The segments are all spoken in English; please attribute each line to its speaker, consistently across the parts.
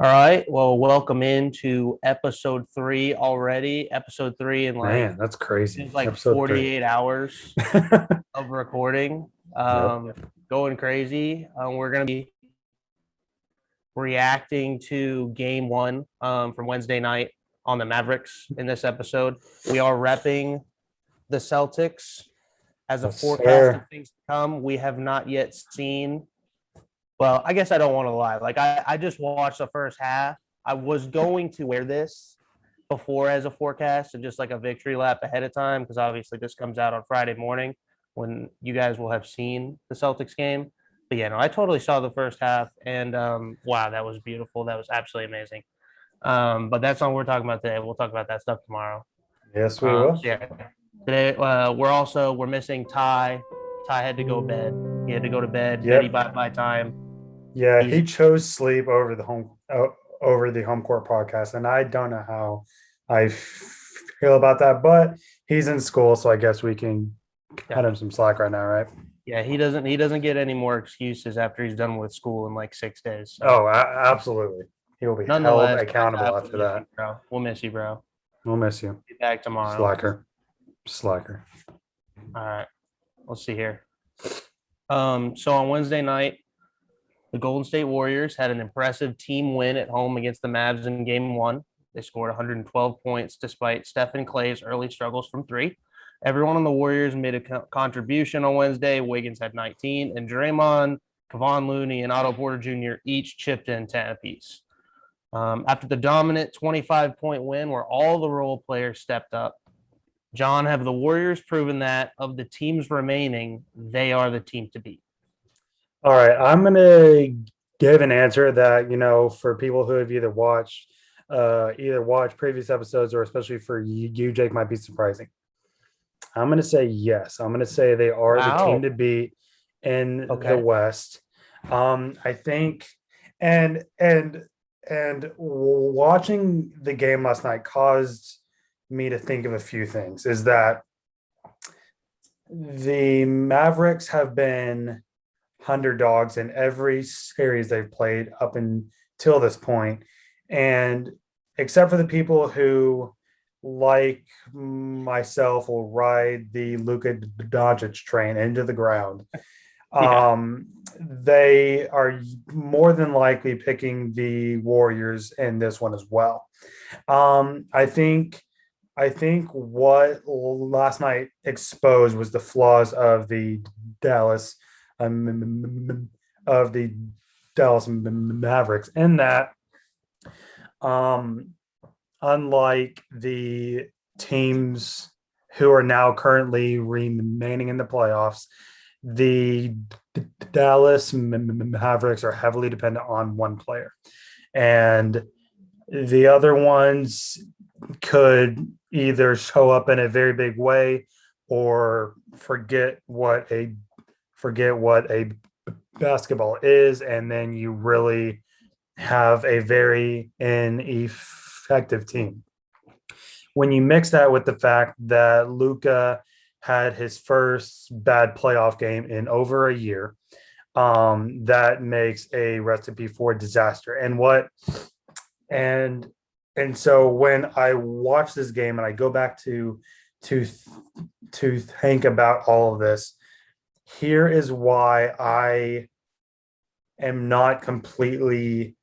Speaker 1: All right. Well, welcome into episode 3 already. Episode 3 in
Speaker 2: Man, that's crazy.
Speaker 1: it's like
Speaker 2: Episode 3.
Speaker 1: 48 hours of recording.
Speaker 2: Yep.
Speaker 1: Going crazy. We're gonna be reacting to game one from Wednesday night on the Mavericks in this episode. We are repping the Celtics as a
Speaker 2: Yes,
Speaker 1: forecast of
Speaker 2: sir.
Speaker 1: things to come. We have not yet seen. Well, I guess I don't want to lie. I just watched the first half. I was going to wear this before as a forecast and just like a victory lap ahead of time because obviously this comes out on Friday morning when you guys will have seen the Celtics game. But yeah, no, I totally saw the first half and wow, that was beautiful. That was absolutely amazing. But that's not what we're talking about today. We'll talk about that stuff tomorrow.
Speaker 2: Yes, we will.
Speaker 1: So yeah, today we're missing Ty. Ty had to go to bed. He had to go to bed. Betty
Speaker 2: Yep.
Speaker 1: bye time.
Speaker 2: Yeah,
Speaker 1: He's
Speaker 2: he chose sleep over the home court podcast, and I don't know how I feel about that, but he's in school, so I guess we can
Speaker 1: yeah,
Speaker 2: cut him some slack right now, right?
Speaker 1: yeah. He doesn't get any more excuses after he's done with school in like 6 days. So
Speaker 2: Oh, absolutely. He will be held
Speaker 1: nonetheless,
Speaker 2: accountable after
Speaker 1: we'll miss you,
Speaker 2: that.
Speaker 1: bro. We'll miss you, bro.
Speaker 2: We'll miss you.
Speaker 1: Be back tomorrow.
Speaker 2: Slacker. Slacker.
Speaker 1: All right. Let's see here. So on Wednesday night, the Golden State Warriors had an impressive team win at home against the Mavs in game one. They scored 112 points despite Stephen Clay's early struggles from three. Everyone on the Warriors made a contribution on Wednesday. Wiggins had 19, and Draymond, Kevon Looney, and Otto Porter Jr. each chipped in 10 apiece. After the dominant 25-point win where all the role players stepped up, John, have the Warriors proven that of the teams remaining, they are the team to beat?
Speaker 2: All right, I'm gonna give an answer that for people who have either watched previous episodes or especially for you, Jake, might be surprising. I'm gonna say yes. I'm gonna say they are the team
Speaker 1: Wow.
Speaker 2: to beat in the
Speaker 1: Okay.
Speaker 2: West. I think, and watching the game last night caused me to think of a few things. Is that the Mavericks have been underdogs in every series they've played up until this point. And except for the people who, like myself, will ride the Luka Doncic train into the ground,
Speaker 1: Yeah.
Speaker 2: they are more than likely picking the Warriors in this one as well. I think what last night exposed was the flaws Dallas of the Dallas Mavericks, in that um, unlike the teams who are now currently remaining in the playoffs, the Dallas Mavericks are heavily dependent on one player, and the other ones could either show up in a very big way or forget what a basketball is, and then you really have a very ineffective team. When you mix that with the fact that Luka had his first bad playoff game in over a year, that makes a recipe for disaster. And and so when I watch this game and I go back to to think about all of this, here is why I am not completely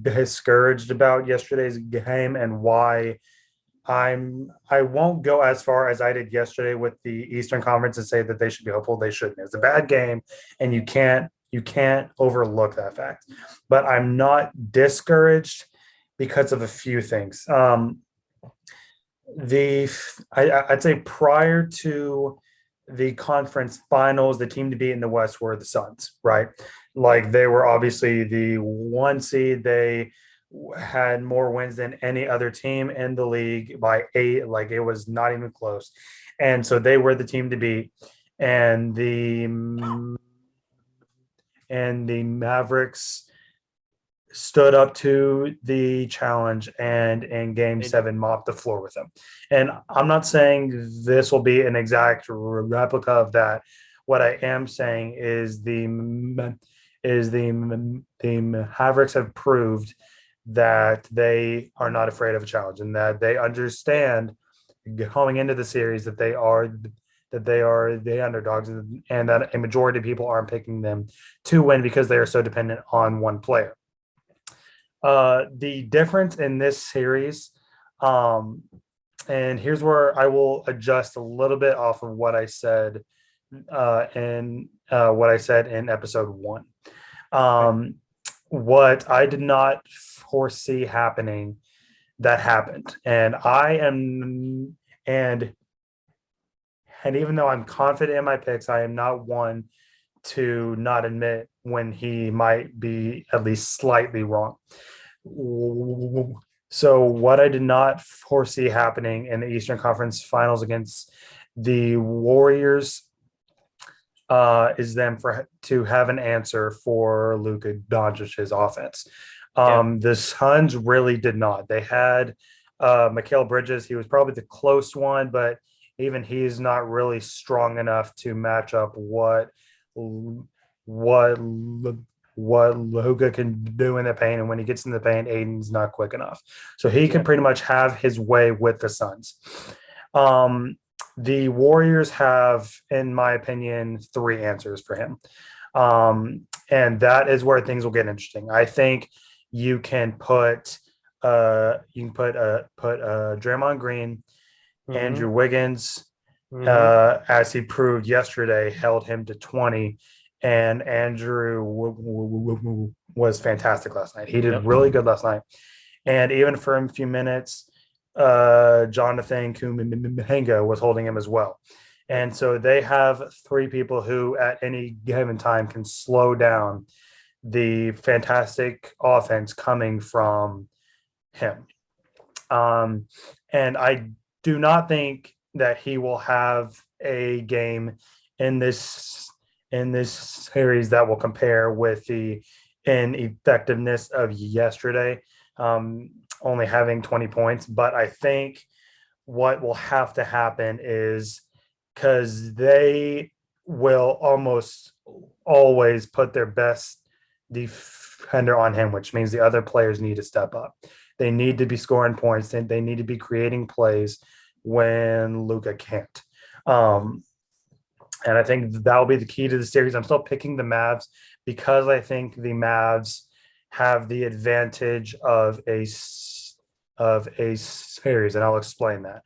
Speaker 2: discouraged about yesterday's game, and why I won't go as far as I did yesterday with the Eastern Conference and say that they should be hopeful. They shouldn't. It's a bad game, and you can't overlook that fact. But I'm not discouraged because of a few things. The I'd say prior to the conference finals, the team to beat in the West were the Suns, right? Like, they were obviously the one seed. They had more wins than any other team in the league by 8. Like, it was not even close. And so they were the team to beat. And the Mavericks stood up to the challenge and in game
Speaker 1: They did.
Speaker 2: seven mopped the floor with them. And I'm not saying this will be an exact replica of that. What I am saying is the Mavericks have proved that they are not afraid of a challenge and that they understand going into the series that they are the underdogs and that a majority of people aren't picking them to win because they are so dependent on one player. The difference in this series, and here's where I will adjust a little bit off of what I said in episode one. What I did not foresee happening that happened, and and even though I'm confident in my picks, I am not one to not admit when he might be at least slightly wrong. So what I did not foresee happening in the Eastern Conference Finals against the Warriors is them to have an answer for Luka Doncic's offense. The Suns really did not. They had Mikal Bridges. He was probably the close one, but even he's not really strong enough to match up what Luka can do in the paint. And when he gets in the paint, Aiden's not quick enough. So he can pretty much have his way with the Suns. The Warriors have, in my opinion, three answers for him. And that is where things will get interesting. I think you can put Draymond Green, Andrew Wiggins, as he proved yesterday, held him to 20. And Andrew was fantastic last night. He did really good last night. And even for a few minutes, Jonathan Kuminga was holding him as well. And so they have three people who at any given time can slow down the fantastic offense coming from him. And I do not think that he will have a game in this series that will compare with the ineffectiveness of yesterday, only having 20 points. But I think what will have to happen is, because they will almost always put their best defender on him, which means the other players need to step up. They need to be scoring points, and they need to be creating plays when Luka can't. And I think that will be the key to the series. I'm still picking the Mavs because I think the Mavs have the advantage of a series, and I'll explain that.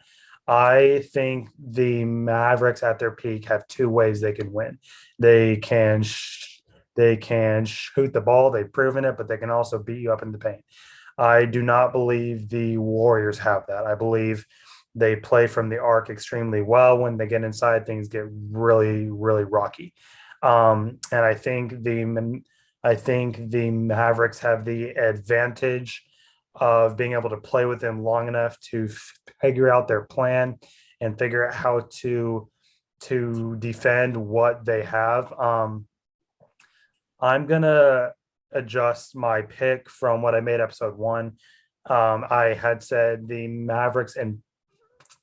Speaker 2: I think the Mavericks at their peak have two ways they can win. They can shoot the ball. They've proven it, but they can also beat you up in the paint. I do not believe the Warriors have that. I believe they play from the arc extremely well. When they get inside, things get really, really rocky. And I think the Mavericks have the advantage of being able to play with them long enough to figure out their plan and figure out how to defend what they have. I'm gonna adjust my pick from what I made episode one. I had said the Mavericks in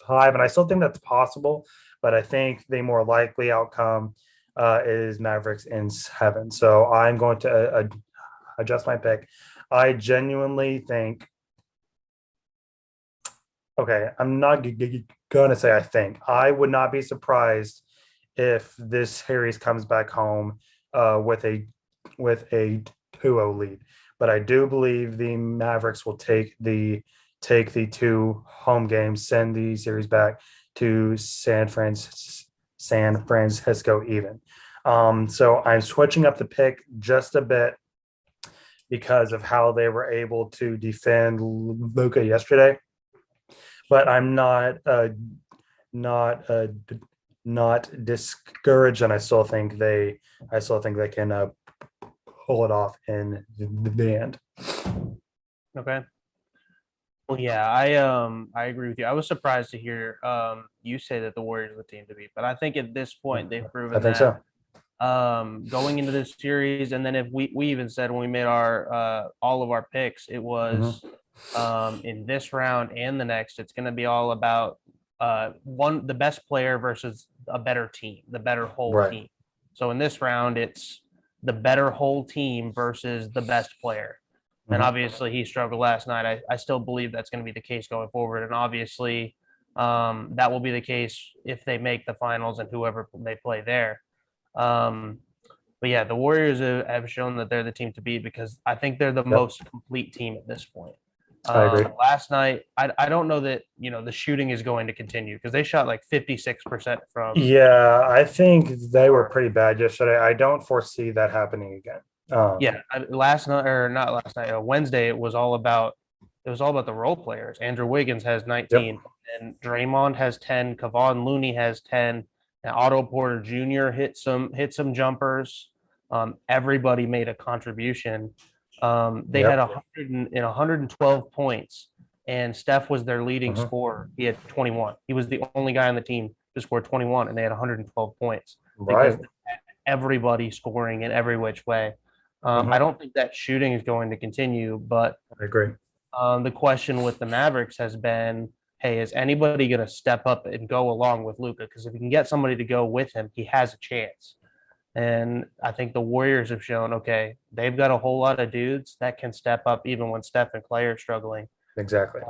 Speaker 2: 5, and I still think that's possible, but I think the more likely outcome is Mavericks in 7. So I'm going to adjust my pick. I genuinely think, okay, I'm not going to say I think. I would not be surprised if this series comes back home with a 2-0 lead. But I do believe the Mavericks will take the 2 home games, send the series back to San Francisco even. So I'm switching up the pick just a bit because of how they were able to defend Luka yesterday. But I'm not discouraged, and I still think they can pull it off in the end.
Speaker 1: Okay. Well, yeah, I agree with you. I was surprised to hear you say that the Warriors are the team to beat, but I think at this point they've proven that.
Speaker 2: So.
Speaker 1: Going into this series, and then if we even said when we made our all of our picks, it was in this round and the next, it's going to be all about the best player versus a better team, the better whole team. So in this round, it's the better whole team versus the best player. And
Speaker 2: Mhm.
Speaker 1: obviously, he struggled last night. I still believe that's going to be the case going forward. And obviously, that will be the case if they make the finals and whoever they play there. Um, but yeah, the Warriors have shown that they're the team to beat because I think they're the
Speaker 2: Yep,
Speaker 1: most complete team at this point.
Speaker 2: I agree.
Speaker 1: Last night, I don't know that the shooting is going to continue because they shot like 56% from
Speaker 2: Yeah, I think they were
Speaker 1: four.
Speaker 2: pretty bad yesterday. I don't foresee that happening again.
Speaker 1: Yeah, last night or not last night, Wednesday, it was all about the role players. Andrew Wiggins has
Speaker 2: Yep.
Speaker 1: 19, and Draymond has 10. Kevon Looney has 10. And Otto Porter Jr. hit some jumpers. Everybody made a contribution. They had
Speaker 2: Yep.
Speaker 1: 112 points, and Steph was their leading
Speaker 2: Mhm.
Speaker 1: scorer. He had 21. He was the only guy on the team who scored 21, and they had 112 points because
Speaker 2: Right.
Speaker 1: everybody scoring in every which way. I
Speaker 2: Mhm.
Speaker 1: don't think that shooting is going to continue, but
Speaker 2: I agree.
Speaker 1: the question with the Mavericks has been, hey, is anybody going to step up and go along with Luka? Because if you can get somebody to go with him, he has a chance. And I think the Warriors have shown, okay, they've got a whole lot of dudes that can step up even when Steph and Clay are struggling.
Speaker 2: Exactly.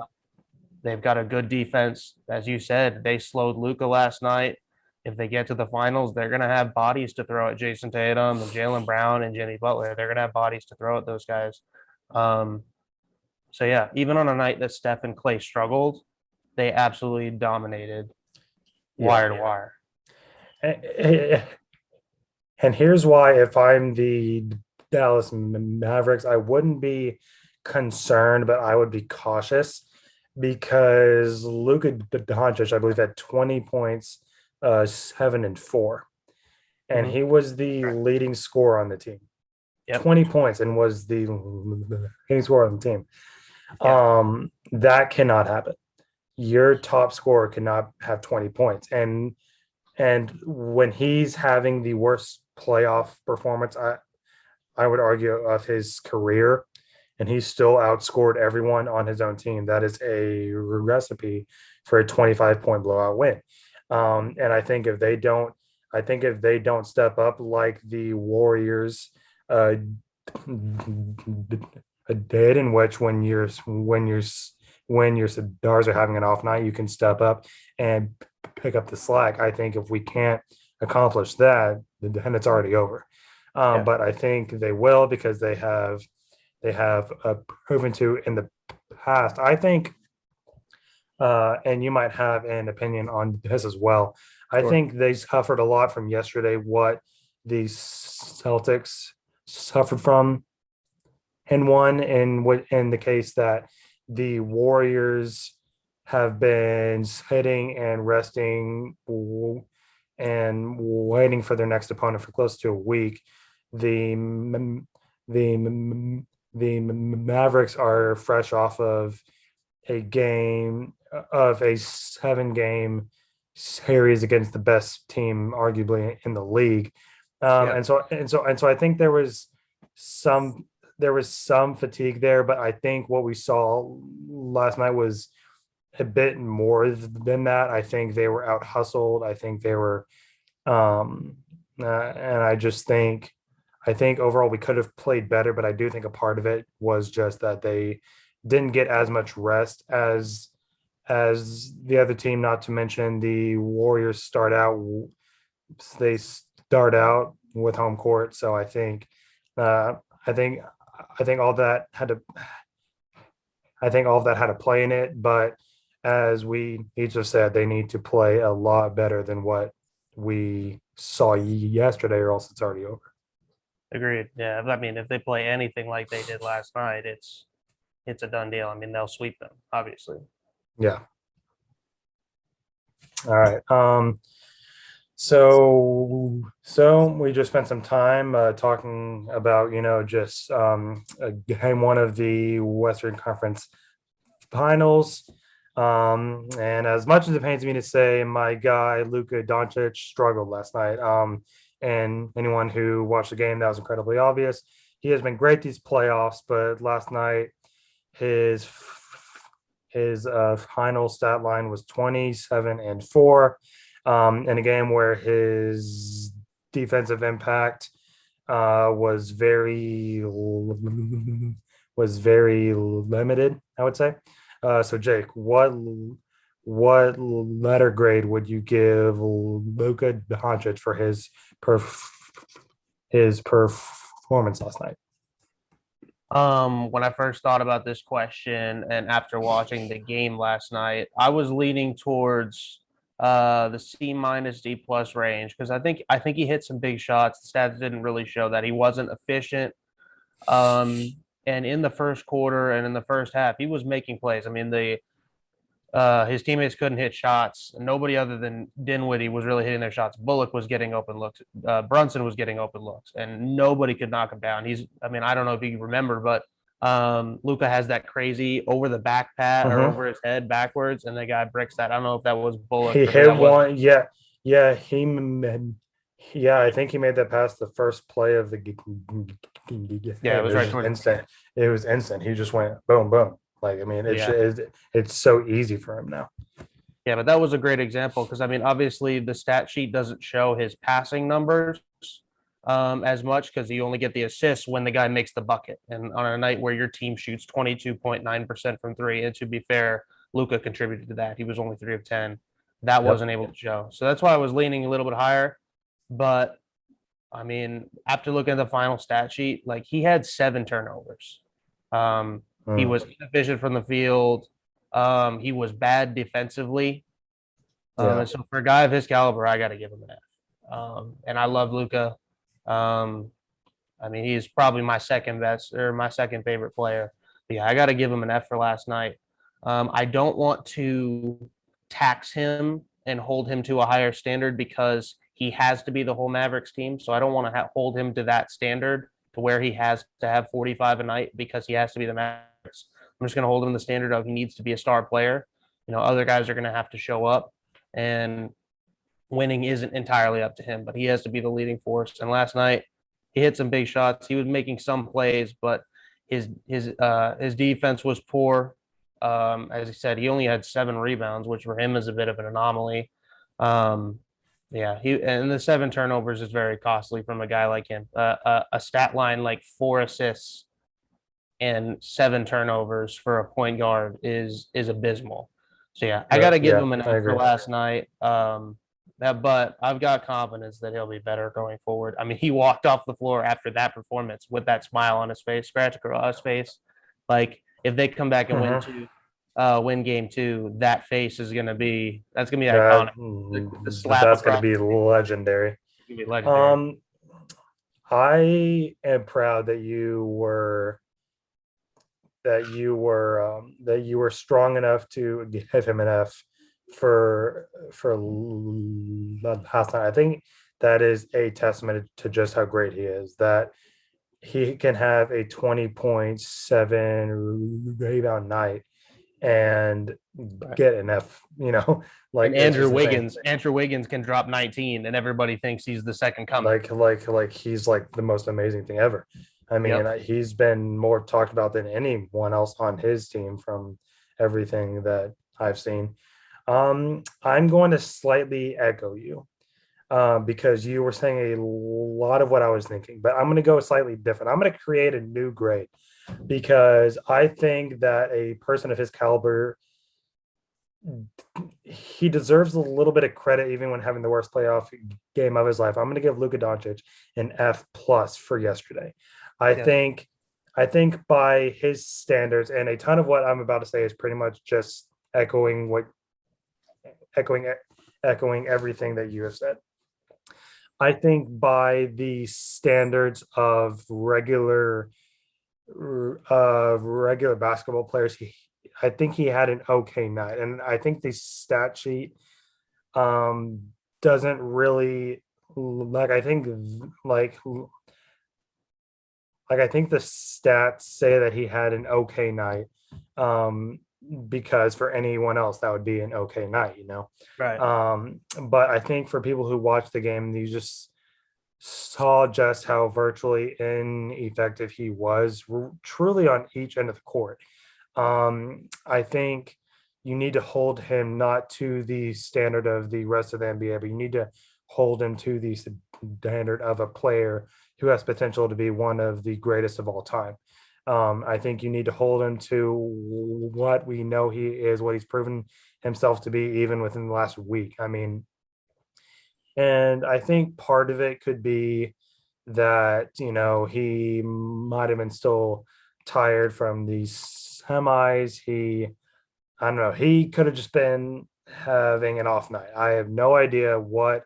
Speaker 1: They've got a good defense. As you said, they slowed Luka last night. If they get to the finals, they're going to have bodies to throw at Jason Tatum and Jaylen Brown and Jimmy Butler. They're going to have bodies to throw at those guys. Um, so, yeah, even on a night that Steph and Clay struggled, they absolutely dominated
Speaker 2: Yeah.
Speaker 1: wire to wire.
Speaker 2: And here's why, if I'm the Dallas Mavericks, I wouldn't be concerned, but I would be cautious because Luka Doncic, I believe, had 20 points, 7 and 4, and
Speaker 1: Mm-hmm.
Speaker 2: he was the leading scorer on the team.
Speaker 1: Yep.
Speaker 2: 20 points and was the leading scorer on the team.
Speaker 1: Yeah.
Speaker 2: That cannot happen. Your top scorer cannot have 20 points. And when he's having the worst playoff performance, I would argue, of his career, and he's still outscored everyone on his own team, that is a recipe for a 25-point blowout win. And I think if they don't step up like the Warriors uh, did, in which when your stars are having an off night, you can step up and pick up the slack. I think if we can't accomplish that, then it's already over.
Speaker 1: Yeah.
Speaker 2: But I think they will, because they have proven to in the past. I think, and you might have an opinion on this as well. I
Speaker 1: Sure.
Speaker 2: think they suffered a lot from yesterday, what the Celtics suffered from and won, in the case that the Warriors have been sitting and resting and waiting for their next opponent for close to a week. The the the Mavericks are fresh off of a 7 game series against the best team arguably in the league.
Speaker 1: Yeah.
Speaker 2: And so I think some there was some fatigue there, but I think what we saw last night was a bit more than that. I think they were out hustled. I think they were, and I think overall we could have played better, but I do think a part of it was just that they didn't get as much rest as the other team. Not to mention the Warriors start out with home court, so uh, I think I think all that had to I think all of that had a play in it. But as we each have said, they need to play a lot better than what we saw yesterday, or else it's already over.
Speaker 1: Agreed. Yeah. I mean, if they play anything like they did last night, it's a done deal. I mean, they'll sweep them, obviously.
Speaker 2: Yeah. All right. So we just spent some time talking about, just game one of the Western Conference Finals. And as much as it pains me to say, my guy Luka Doncic struggled last night. And anyone who watched the game, that was incredibly obvious. He has been great these playoffs, but last night his final stat line was 27-4, in a game where his defensive impact was very limited, I would say. So Jake, what letter grade would you give Luka Doncic for his performance last night?
Speaker 1: When I first thought about this question and after watching the game last night, I was leaning towards the C minus D plus range because I think he hit some big shots. The stats didn't really show that he wasn't efficient. Um, and in the first quarter and in the first half, he was making plays. I mean, the his teammates couldn't hit shots. Nobody other than Dinwiddie was really hitting their shots. Bullock was getting open looks. Brunson was getting open looks, and nobody could knock him down. I mean, I don't know if you remember, but Luka has that crazy over the back pat or
Speaker 2: Mm-hmm.
Speaker 1: over his head backwards, and the guy bricks that. I don't know if that was Bullock
Speaker 2: He
Speaker 1: or who
Speaker 2: hit
Speaker 1: that was.
Speaker 2: one. Yeah, yeah. Yeah. I think he made that pass the first play of the game.
Speaker 1: Yeah, it
Speaker 2: It
Speaker 1: was
Speaker 2: was
Speaker 1: right
Speaker 2: just
Speaker 1: towards.
Speaker 2: instant. It was instant. He just went boom, boom. Like I mean,
Speaker 1: Yeah,
Speaker 2: it's so easy for him now.
Speaker 1: yeah, but that was a great example because I mean, obviously the stat sheet doesn't show his passing numbers as much because you only get the assists when the guy makes the bucket. And on a night where your team shoots 22.9% from three, and to be fair, Luka contributed to that. He was only 3 of 10. That
Speaker 2: Yep.
Speaker 1: wasn't able to show. So that's why I was leaning a little bit higher. But I mean, after looking at the final stat sheet, like he had 7 turnovers. Um, he
Speaker 2: Mm,
Speaker 1: was inefficient from the field. He was bad defensively.
Speaker 2: yeah.
Speaker 1: And so for a guy of his caliber, I got to give him an F. And I love Luca. Um, I mean, he's probably my second best or my second favorite player. But yeah, I got to give him an F for last night. I don't want to tax him and hold him to a higher standard because he has to be the whole Mavericks team. So I don't want to hold him to that standard to where he has to have 45 a night because he has to be the Mavericks. I'm just going to hold him the standard of he needs to be a star player. Other guys are going to have to show up, and winning isn't entirely up to him, but he has to be the leading force. And last night, he hit some big shots. He was making some plays, but his defense was poor. As he said, he only had 7 rebounds, which for him is a bit of an anomaly. Um, yeah, he and the 7 turnovers is very costly from a guy like him. A stat line like 4 assists and 7 turnovers for a point guard is abysmal. So yeah, I got to give
Speaker 2: Yeah,
Speaker 1: him an
Speaker 2: I
Speaker 1: F for
Speaker 2: agree.
Speaker 1: last night. But I've got confidence that he'll be better going forward. I mean, he walked off the floor after that performance with that smile on his face, scratch across his face. Like if they come back and
Speaker 2: Hmm.
Speaker 1: win game two, that face is that's gonna be
Speaker 2: That
Speaker 1: iconic. The slap
Speaker 2: that's gonna
Speaker 1: across
Speaker 2: be
Speaker 1: the face
Speaker 2: legendary.
Speaker 1: is gonna be legendary.
Speaker 2: Um, I am proud that you were strong enough to give him an F for last night. I think that is a testament to just how great he is. That he can have a 20.7 rebound night and
Speaker 1: Right.
Speaker 2: get an F. Like
Speaker 1: And
Speaker 2: it's just insane.
Speaker 1: Andrew Wiggins can drop 19, and everybody thinks he's the second coming.
Speaker 2: Like he's like the most amazing thing ever. I mean,
Speaker 1: Yep.
Speaker 2: he's been more talked about than anyone else on his team from everything that I've seen. I'm going to slightly echo you because you were saying a lot of what I was thinking, but I'm going to go slightly different. I'm going to create a new grade because I think that a person of his caliber, he deserves a little bit of credit even when having the worst playoff game of his life. I'm going to give Luka Doncic an F plus for yesterday. I
Speaker 1: Yes.
Speaker 2: think I think by his standards, and a ton of what I'm about to say is pretty much just echoing echoing everything that you have said. I think by the standards of regular basketball players, I think he had an okay night, and I think the stat sheet doesn't really like. Like I think the stats say that he had an okay night, um, because for anyone else that would be an okay night.
Speaker 1: Right.
Speaker 2: But I think for people who watch the game, you just saw just how virtually ineffective he was, truly on each end of the court. I think you need to hold him not to the standard of the rest of the NBA, but you need to hold him to the standard of a player who has potential to be one of the greatest of all time. I think you need to hold him to what we know he is, what he's proven himself to be, even within the last week. I mean, and I think part of it could be that, he might have been still tired from these semis. I don't know, he could have just been having an off night. I have no idea what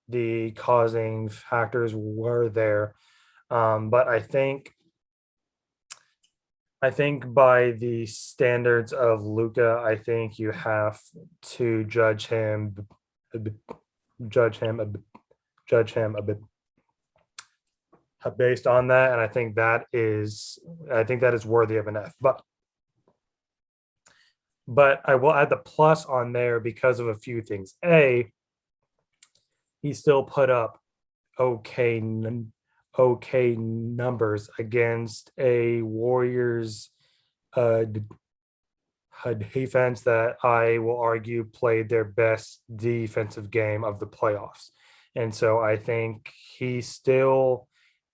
Speaker 2: the causing factors were there. But I think by the standards of Luka, I think you have to judge him, judge him a bit based on that, and I think that is worthy of an F. But I will add the plus on there because of a few things. A, he still put up okay okay numbers against a Warriors a defense that I will argue played their best defensive game of the playoffs. And so I think he still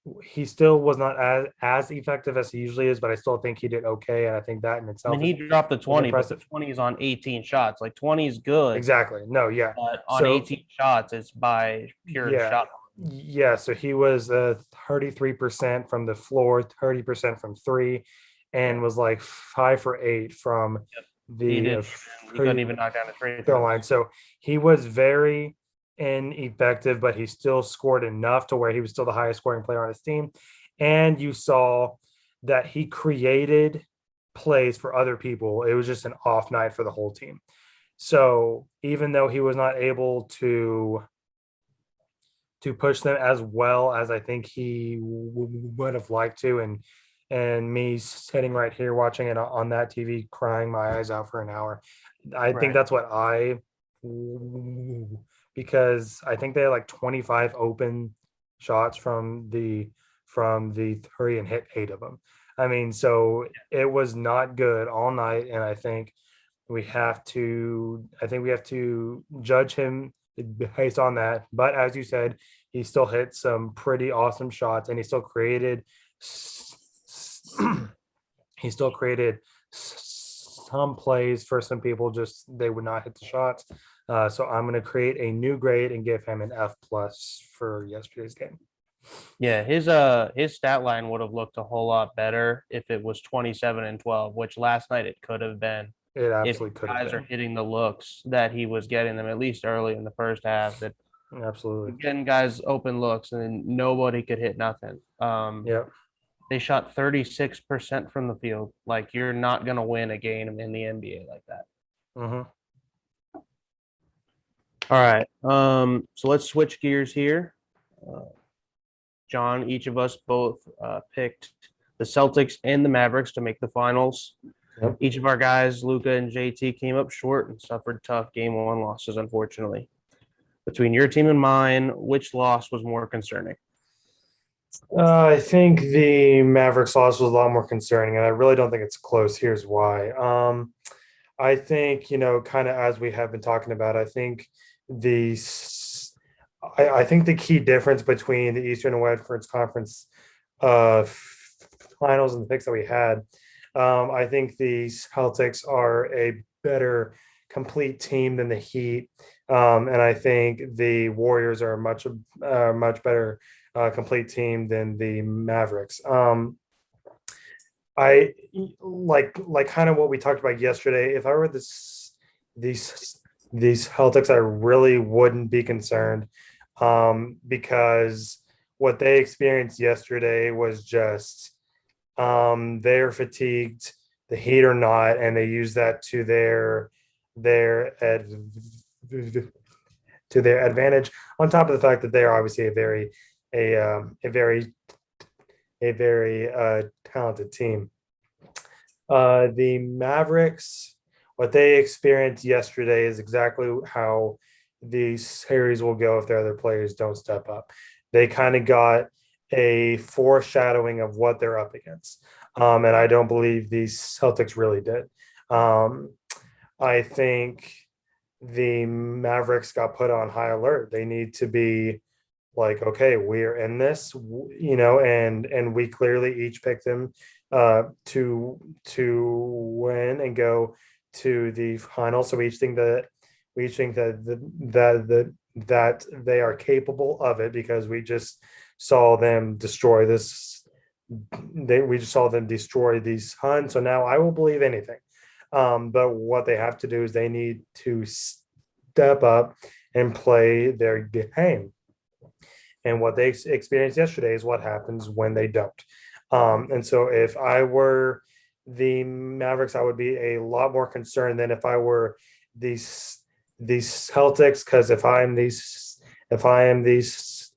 Speaker 2: was not as effective as he usually is, but I still think he did okay. And I think that in
Speaker 1: I
Speaker 2: itself
Speaker 1: mean, he dropped the 20, but the 20 is on 18 shots. Like 20 is good,
Speaker 2: exactly. No, yeah.
Speaker 1: but on
Speaker 2: So
Speaker 1: 18 shots, it's by pure
Speaker 2: yeah,
Speaker 1: shot.
Speaker 2: yeah. So he was 33% from the floor, 30% from three, and was like 5 for 8 from
Speaker 1: He
Speaker 2: the
Speaker 1: did. He couldn't even knock down a free
Speaker 2: throw
Speaker 1: throw.
Speaker 2: line. So he was very ineffective, but he still scored enough to where he was still the highest scoring player on his team. And you saw that he created plays for other people. It was just an off night for the whole team. So even though he was not able to push them as well as I think he would have liked to, and me sitting right here watching it on that TV, crying my eyes out for an hour. I think
Speaker 1: Right.
Speaker 2: that's what because I think they had like 25 open shots from the three and hit 8 of them. I mean, so it was not good all night, and I think we have to judge him based on that. But as you said, he still hit some pretty awesome shots, and he still created some plays for some people. Just they would not hit the shots. So I'm going to create a new grade and give him an F plus for yesterday's game.
Speaker 1: Yeah, his stat line would have looked a whole lot better if it was 27 and 12, which last night it could have been.
Speaker 2: It
Speaker 1: If
Speaker 2: absolutely could have
Speaker 1: guys are
Speaker 2: been.
Speaker 1: hitting the looks that he was getting them at least early in the first half, that
Speaker 2: Absolutely.
Speaker 1: getting guys open looks and then nobody could hit nothing.
Speaker 2: Yeah.
Speaker 1: They shot 36% from the field. Like you're not gonna win a game in the NBA like that.
Speaker 2: Hmm.
Speaker 1: All right. So let's switch gears here. Uh, John, each of us both picked the Celtics and the Mavericks to make the finals.
Speaker 2: Yep.
Speaker 1: Each of our guys, Luka and JT, came up short and suffered tough game one losses, unfortunately. Between your team and mine, which loss was more concerning?
Speaker 2: I think the Mavericks loss was a lot more concerning, and I really don't think it's close. Here's why. I think, kind of as we have been talking about, the I think the key difference between the Eastern and Western Conference uh, finals and the picks that we had, I think the Celtics are a better complete team than the Heat, and I think the Warriors are a much better complete team than the Mavericks. I like kind of what we talked about yesterday. If I were these Celtics, I really wouldn't be concerned, because what they experienced yesterday was just they're fatigued, the Heat are not, and they use that their to their advantage. On top of the fact that they are obviously a very talented team. The Mavericks, what they experienced yesterday is exactly how the series will go if their other players don't step up. They kind of got a foreshadowing of what they're up against. And I don't believe these Celtics really did. I think the Mavericks got put on high alert. They need to be like, okay, we're in this, and we clearly each picked them to win and go to the final. So we each think that they are capable of it because we just saw them destroy this. We just saw them destroy these Huns. So now I will believe anything. But what they have to do is they need to step up and play their game. And what they experienced yesterday is what happens when they don't. And so if I were the Mavericks, I would be a lot more concerned than if I were these Celtics. Because if I am these Celtics,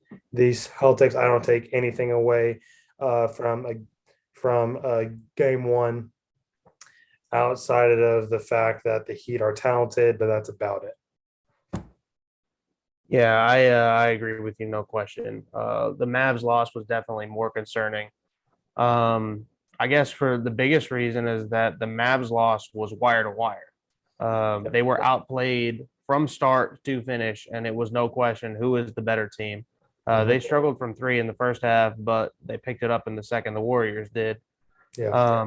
Speaker 2: I don't take anything away from a game one outside of the fact that the Heat are talented, but that's about it.
Speaker 1: Yeah, I agree with you, no question. The Mavs loss was definitely more concerning. I guess for the biggest reason is that the Mavs loss was wire to wire. They were outplayed from start to finish, and it was no question who is the better team. They struggled from three in the first half, but they picked it up in the second. The Warriors did.
Speaker 2: Yeah.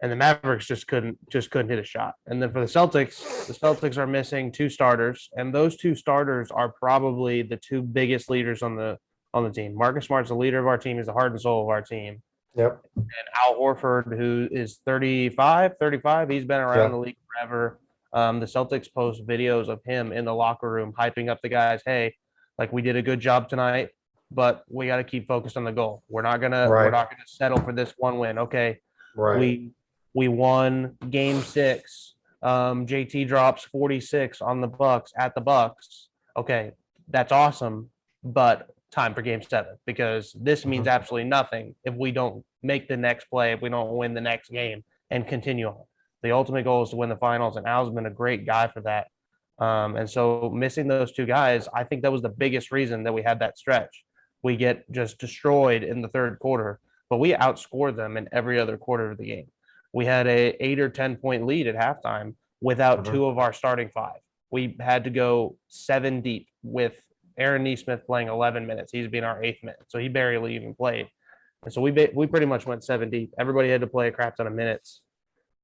Speaker 1: And the Mavericks just couldn't hit a shot. And then for the Celtics are missing two starters, and those two starters are probably the two biggest leaders on the team. Marcus Smart's the leader of our team, he's the heart and soul of our team.
Speaker 2: Yep.
Speaker 1: And Al Horford, who is 35, he's been around the league forever. The Celtics post videos of him in the locker room hyping up the guys. Hey, like, we did a good job tonight, but we got to keep focused on the goal. We're not gonna settle for this one win. Okay, we won game 6. JT drops 46 on the Bucks at the Bucks. Okay, that's awesome, but time for game 7, because this means absolutely nothing if we don't make the next play, if we don't win the next game and continue on. The ultimate goal is to win the finals, and Al's been a great guy for that. And so missing those two guys, I think that was the biggest reason that we had that stretch. We get just destroyed in the third quarter, but we outscored them in every other quarter of the game. We had a 8 or 10 point lead at halftime without two of our starting 5. We had to go 7 deep with Aaron Nesmith playing 11 minutes. He's been our 8th minute, so he barely even played. And so we pretty much went 7 deep. Everybody had to play a crap ton of minutes,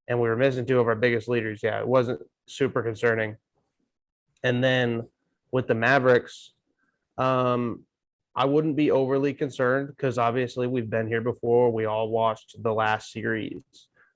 Speaker 1: and we were missing 2 of our biggest leaders. Yeah, it wasn't super concerning. And then with the Mavericks, I wouldn't be overly concerned because obviously we've been here before. We all watched the last series,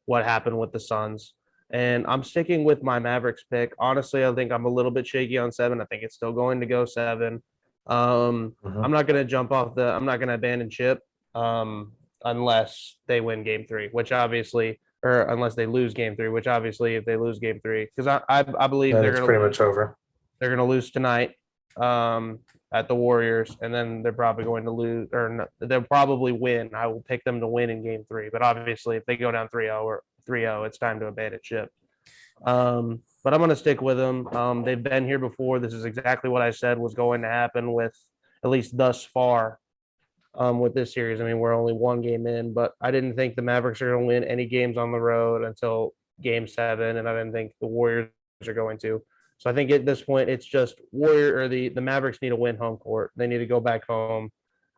Speaker 1: what happened with the Suns. And I'm sticking with my Mavericks pick. Honestly, I think I'm a little bit shaky on 7. I think it's still going to go 7. I'm not going to I'm not going to abandon ship unless they win game 3, which obviously, or unless they lose game 3, which obviously if they lose game 3, because I believe they're going to
Speaker 2: pretty much over.
Speaker 1: They're going to lose tonight at the Warriors, and then they're probably going to lose, or no, they'll probably win. I will pick them to win in game 3. But obviously, if they go down 3-0 or 3-0, it's time to abandon ship. But I'm going to stick with them. They've been here before. This is exactly what I said was going to happen with, at least thus far, with this series. I mean, we're only 1 game in, but I didn't think the Mavericks are going to win any games on the road until game 7, and I didn't think the Warriors are going to. So I think at this point, it's just the Mavericks need to win home court. They need to go back home.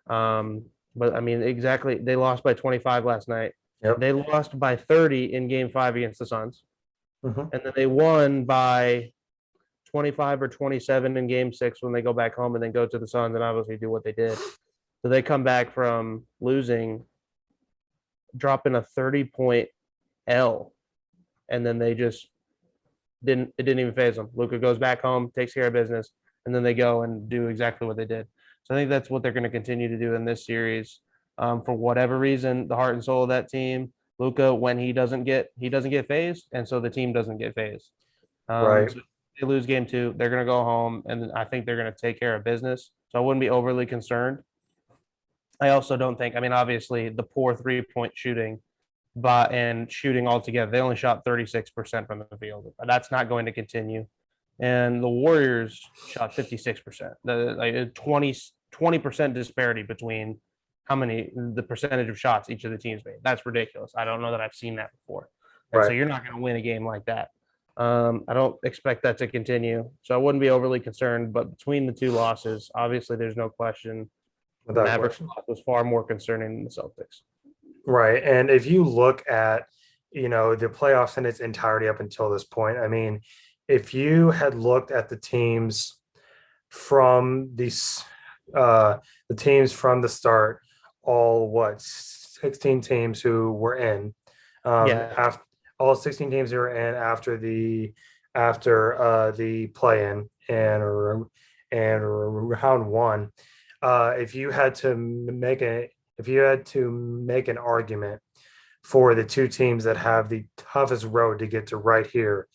Speaker 1: But I mean, exactly, they lost by 25 last night.
Speaker 2: Yep.
Speaker 1: They lost by 30 in game 5 against the Suns. And then they won by 25 or 27 in game 6 when they go back home and then go to the Suns and obviously do what they did. So they come back from losing, dropping a 30-point L, and then they just it didn't even phase them. Luka goes back home, takes care of business, and then they go and do exactly what they did. So I think that's what they're going to continue to do in this series. For whatever reason, the heart and soul of that team, Luka, when he doesn't get phased, and so the team doesn't get phased. So they lose game 2, they're going to go home, and I think they're going to take care of business. So I wouldn't be overly concerned. I also don't think, I mean, obviously the poor 3-point shooting and shooting altogether, they only shot 36% from the field. That's not going to continue. And the Warriors shot 56%. The 20% disparity between the percentage of shots each of the teams made. That's ridiculous. I don't know that I've seen that before. And so you're not going to win a game like that. I don't expect that to continue, so I wouldn't be overly concerned. But between the two losses, obviously, there's no question the
Speaker 2: without
Speaker 1: Mavericks
Speaker 2: question.
Speaker 1: loss was far more concerning than the Celtics.
Speaker 2: Right. And if you look at, the playoffs in its entirety up until this point, I mean, if you had looked at from these the teams from the start, all what 16 teams who were in,
Speaker 1: Yeah,
Speaker 2: after all 16 teams who were in after the play-in and round one, if you had to make a if you had to make an argument for the two teams that have the toughest road to get to right here,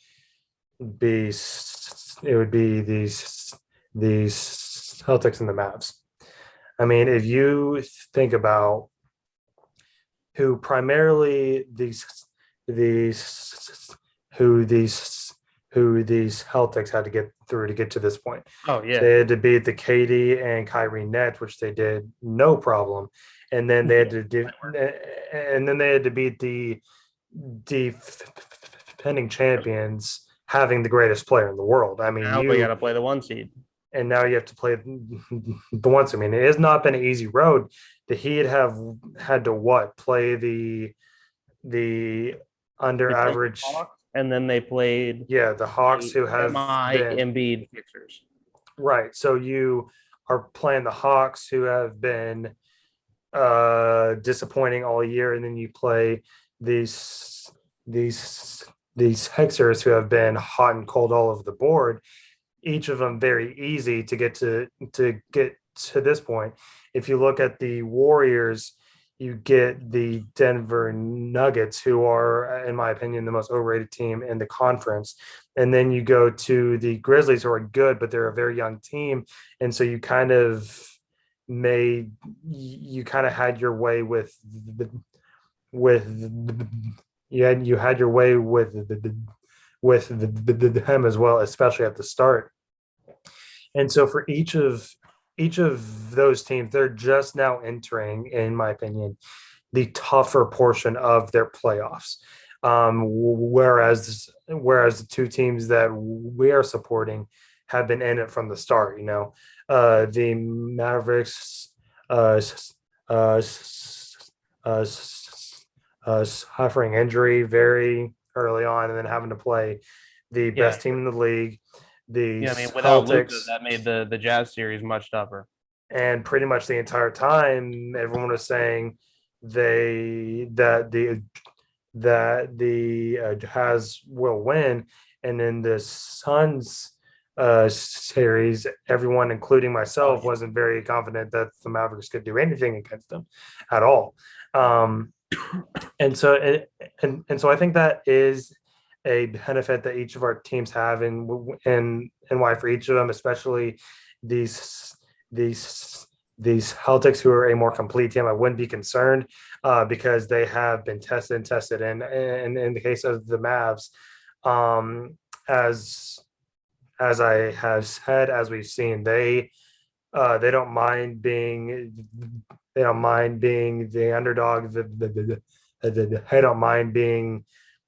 Speaker 2: be it would be these Celtics and the Mavs. I mean, if you think about who primarily these who these Celtics had to get through to get to this point.
Speaker 1: oh yeah,
Speaker 2: They had to beat the KD and Kyrie Nets, which they did no problem, and then they had to do, and then they had to beat the defending champions, having the greatest player in the world. I mean,
Speaker 1: now we got to play the one seed.
Speaker 2: and now you have to play the ones. I mean, it has not been an easy road. The Heat have had to play the under
Speaker 1: They played the
Speaker 2: average,
Speaker 1: Hawks, and then they played
Speaker 2: yeah, the Hawks
Speaker 1: the
Speaker 2: who have
Speaker 1: semi
Speaker 2: been
Speaker 1: Embiid Sixers.
Speaker 2: right. So you are playing the Hawks who have been disappointing all year, and then you play these these Sixers who have been hot and cold all over the board, each of them very easy to get to this point. If you look at the Warriors, you get the Denver Nuggets, who are, in my opinion, the most overrated team in the conference. And then you go to the Grizzlies, who are good, but they're a very young team. And so you kind of had your way with you had your way with them as well, especially at the start. And so for each of those teams, they're just now entering, in my opinion, the tougher portion of their playoffs. Whereas the two teams that we are supporting have been in it from the start. The Mavericks, uh, uh, uh, suffering injury very early on, and then having to play the
Speaker 1: Yeah,
Speaker 2: best team in the league, the
Speaker 1: yeah. I mean, without Luka,
Speaker 2: Celtics.
Speaker 1: that made the Jazz series much tougher.
Speaker 2: And pretty much the entire time, everyone was saying they that the Jazz will win, and in the Suns series, everyone, including
Speaker 1: Oh
Speaker 2: myself,
Speaker 1: yeah.
Speaker 2: wasn't very confident that the Mavericks could do anything against them at all. Um, and so and so I think that is a benefit that each of our teams have, and why for each of them, especially these these Celtics, who are a more complete team, I wouldn't be concerned, because they have been tested and tested. And in the case of the Mavs, um, as I have said, as we've seen, they don't mind being the underdog. They don't mind being,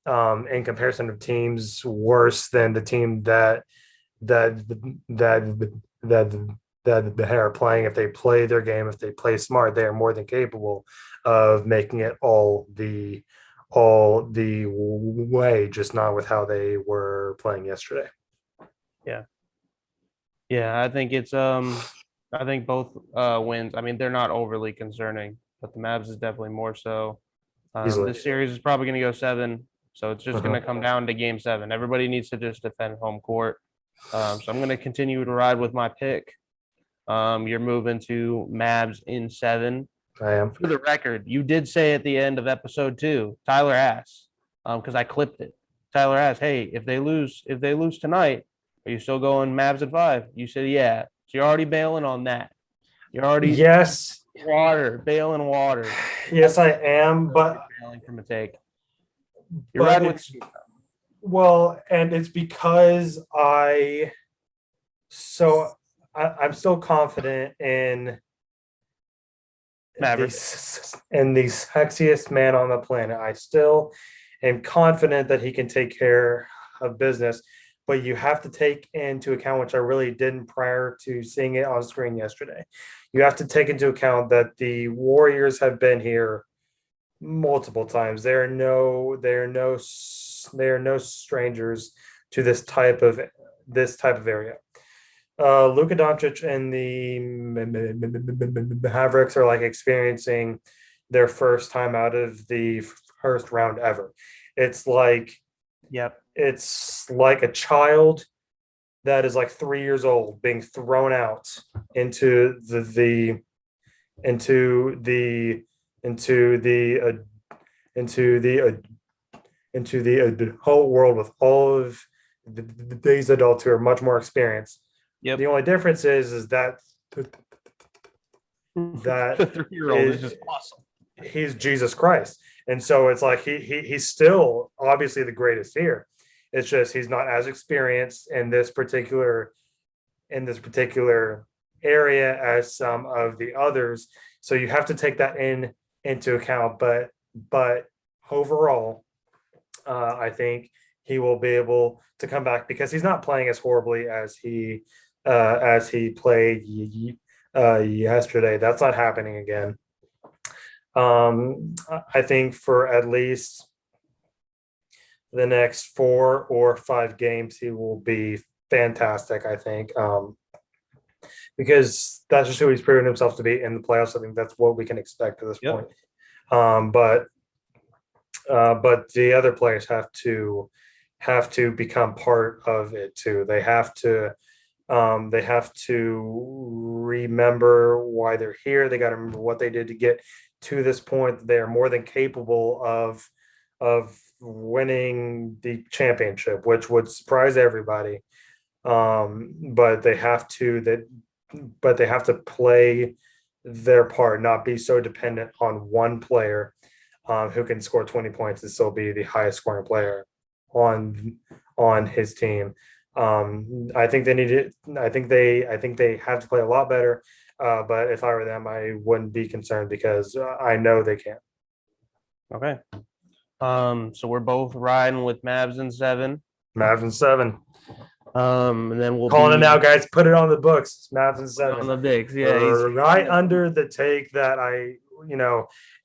Speaker 2: in comparison of teams, worse than the team that that that that they are playing. If they play their game, if they play smart, they are more than capable of making it all the way, just not with how they were playing yesterday.
Speaker 1: Yeah, yeah. I think both wins. I mean, they're not overly concerning, but the Mavs is definitely more so.
Speaker 2: Easily.
Speaker 1: This series is probably going to go seven, so it's just going
Speaker 2: Uh-huh.
Speaker 1: to come down to game seven. Everybody needs to just defend home court. So I'm going to continue to ride with my pick. You're moving to Mavs in seven.
Speaker 2: I am.
Speaker 1: For the record, you did say at the end of episode two, Tyler asked, because I clipped it. Tyler asked, "Hey, if they lose tonight, are you still going Mavs at five?" You said, "Yeah." So you're already bailing on that. You're already
Speaker 2: Yes,
Speaker 1: bailing water.
Speaker 2: yes, I am, but
Speaker 1: Bailing from a take. You're
Speaker 2: but
Speaker 1: riding with
Speaker 2: it's well, and it's because I'm still confident in
Speaker 1: Mavericks.
Speaker 2: the sexiest man on the planet. I still am confident that he can take care of business. But you have to take into account, which I really didn't prior to seeing it on screen yesterday. You have to take into account that the Warriors have been here multiple times. They are no strangers to this type of area. Luka Doncic and the Mavericks are like experiencing their first time out of the first round ever. It's like
Speaker 1: Yep.
Speaker 2: it's like a child that is like 3 years old being thrown out into the into the into the into the into the whole world with all of these adults who are much more experienced.
Speaker 1: Yep.
Speaker 2: The only difference is that
Speaker 1: The 3-year-old is just awesome.
Speaker 2: he's Jesus Christ, and so it's like he's still obviously the greatest here. It's just he's not as experienced in this particular area as some of the others. So you have to take that into account. But overall, I think he will be able to come back because he's not playing as horribly as he played yesterday. That's not happening again. I think for at least the next 4 or 5 games, he will be fantastic. I think because that's just who he's proven himself to be in the playoffs. I think that's what we can expect at this point. But the other players have to become part of it too. They have to remember why they're here. They got to remember what they did to get to this point. They are more than capable of winning the championship, which would surprise everybody. But they have to play their part, not be so dependent on one player who can score 20 points and still be the highest scoring player on his team. I think they need it. I think they have to play a lot better. But if I were them, I wouldn't be concerned because I know they can.
Speaker 1: Okay. So we're both riding with Mavs in 7.
Speaker 2: Mavs in 7.
Speaker 1: And then we'll
Speaker 2: calling it now, guys. Put it on the books. Mavs in 7
Speaker 1: on the bigs. Yeah,
Speaker 2: right under the take that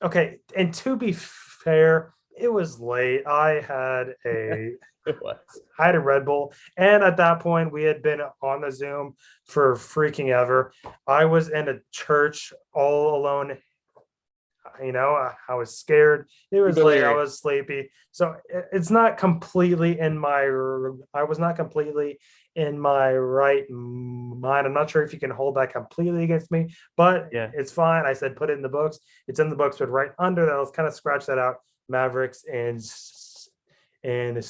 Speaker 2: okay. And to be fair, it was late. I had a Red Bull, and at that point, we had been on the Zoom for freaking ever. I was in a church all alone. I was scared. It was late. I was sleepy. So it's not completely in my. I was not completely in my right mind. I'm not sure if you can hold that completely against me, but it's fine. I said put it in the books. It's in the books, but right under that, let's kind of scratch that out. Mavericks and 7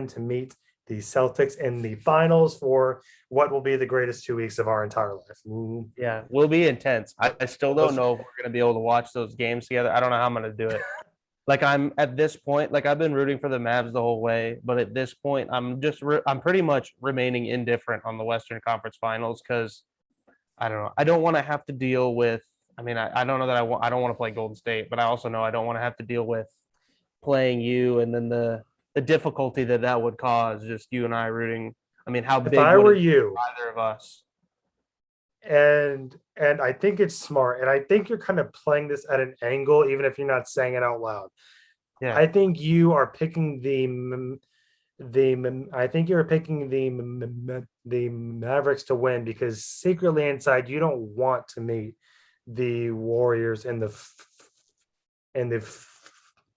Speaker 2: to meet the Celtics in the finals for what will be the greatest 2 weeks of our entire life. Ooh.
Speaker 1: Yeah, will be intense. I still don't know if we're going to be able to watch those games together. I don't know how I'm going to do it. Like I'm at this point, like I've been rooting for the Mavs the whole way, but at this point, I'm pretty much remaining indifferent on the Western Conference Finals because I don't know. I don't want to have to deal with. I mean, I don't know that I don't want to play Golden State, but I also know I don't want to have to deal with playing you and then the difficulty that would cause just you and I rooting. I mean, how big
Speaker 2: if I were you,
Speaker 1: either of us.
Speaker 2: And I think it's smart, and I think you're kind of playing this at an angle, even if you're not saying it out loud.
Speaker 1: Yeah,
Speaker 2: I think you are picking I think you're picking the Mavericks to win because secretly inside you don't want to meet the Warriors in the.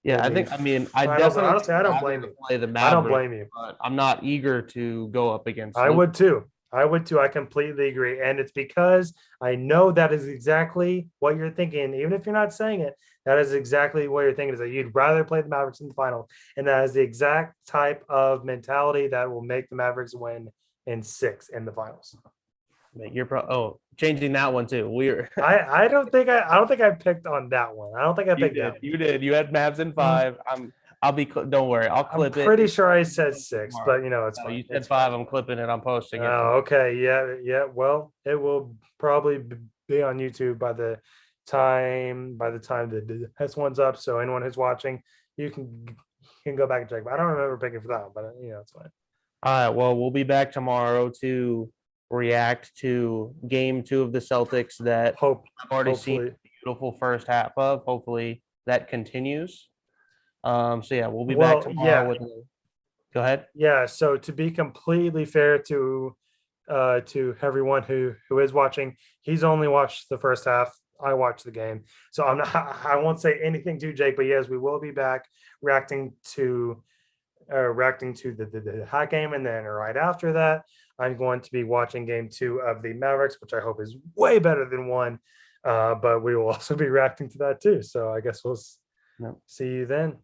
Speaker 1: Yeah, I think. I mean, I definitely.
Speaker 2: Honestly, I don't blame you.
Speaker 1: Play the Mavericks,
Speaker 2: I don't blame you.
Speaker 1: But I'm not eager to go up against.
Speaker 2: I would too. I completely agree, and it's because I know that is exactly what you're thinking. Even if you're not saying it, that is exactly what you're thinking. Is that you'd rather play the Mavericks in the final, and that is the exact type of mentality that will make the Mavericks win in 6 in the finals.
Speaker 1: You're changing that one too. We're
Speaker 2: I don't think I picked on that one. I don't think I picked that one.
Speaker 1: You did. You had Mavs in 5. I'll be. Don't worry. I'll clip it.
Speaker 2: I'm pretty sure I said 6, but it's fine.
Speaker 1: You said 5. I'm clipping it. I'm posting it.
Speaker 2: Oh, okay. Yeah. Well, it will probably be on YouTube by the time the test one's up. So anyone who's watching, you can can go back and check. But I don't remember picking for that one, but it's fine.
Speaker 1: All right. Well, we'll be back tomorrow to react to game 2 of the Celtics that I've already seen
Speaker 2: Hopefully.
Speaker 1: a beautiful first half of. Hopefully that continues. So yeah, we'll be
Speaker 2: Well,
Speaker 1: back tomorrow
Speaker 2: yeah.
Speaker 1: with. Go ahead.
Speaker 2: Yeah. So to be completely fair to everyone who is watching, he's only watched the first half. I watched the game, so I'm not. I won't say anything to Jake, but yes, we will be back reacting to the hot game, and then right after that, I'm going to be watching game 2 of the Mavericks, which I hope is way better than 1. But we will also be reacting to that too. So I guess we'll see you then.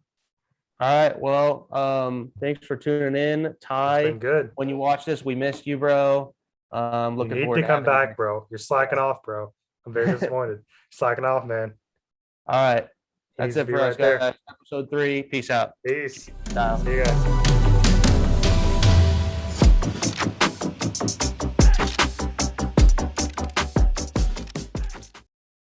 Speaker 1: All right. Well, thanks for tuning in, Ty.
Speaker 2: It's been good.
Speaker 1: When you watch this, we missed you, bro. Looking
Speaker 2: you need
Speaker 1: forward
Speaker 2: to
Speaker 1: to
Speaker 2: come
Speaker 1: having you
Speaker 2: back, bro. You're slacking off, bro. I'm very disappointed. Slacking off, man.
Speaker 1: All right. That's
Speaker 2: Easy
Speaker 1: it
Speaker 2: to be
Speaker 1: for us,
Speaker 2: right there.
Speaker 1: guys. Episode 3. Peace out.
Speaker 2: Peace.
Speaker 1: Ciao.
Speaker 2: See you guys.